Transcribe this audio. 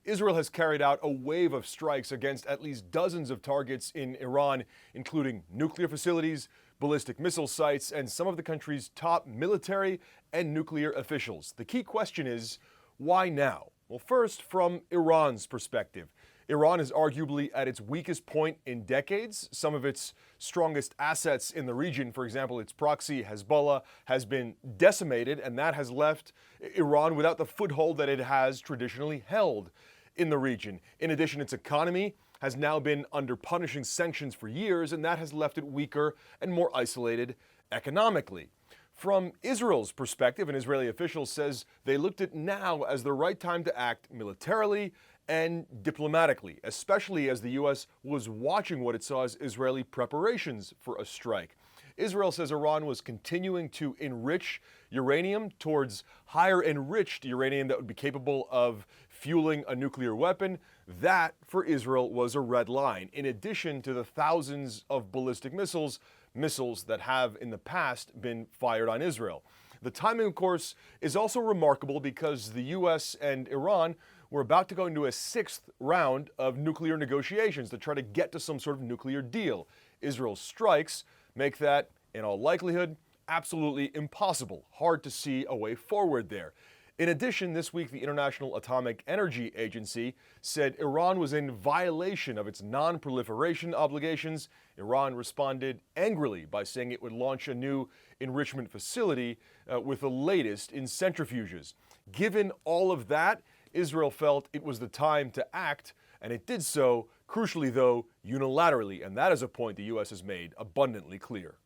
Israel has carried out a wave of strikes against at least dozens of targets in Iran, including nuclear facilities, ballistic missile sites, and some of the country's top military and nuclear officials. The key question is, why now? Well, first, from Iran's perspective. Iran is arguably at its weakest point in decades. Some of its strongest assets in the region, for example, its proxy Hezbollah, has been decimated, and that has left Iran without the foothold that it has traditionally held in the region. In addition, its economy has now been under punishing sanctions for years, and that has left it weaker and more isolated economically. From Israel's perspective, an Israeli official says they looked at now as the right time to act militarily and diplomatically, especially as the U.S. was watching what it saw as Israeli preparations for a strike. Israel says Iran was continuing to enrich uranium towards higher enriched uranium that would be capable of fueling a nuclear weapon. That, for Israel, was a red line, in addition to the thousands of ballistic missiles that have in the past been fired on Israel. The timing, of course, is also remarkable because the U.S. and Iran were about to go into a sixth round of nuclear negotiations to try to get to some sort of nuclear deal. Israel's strikes make that, in all likelihood, absolutely impossible. Hard to see a way forward there. In addition, this week, the International Atomic Energy Agency said Iran was in violation of its non-proliferation obligations. Iran responded angrily by saying it would launch a new enrichment facility with the latest in centrifuges. Given all of that, Israel felt it was the time to act, and it did so, crucially though, unilaterally, and that is a point the U.S. has made abundantly clear.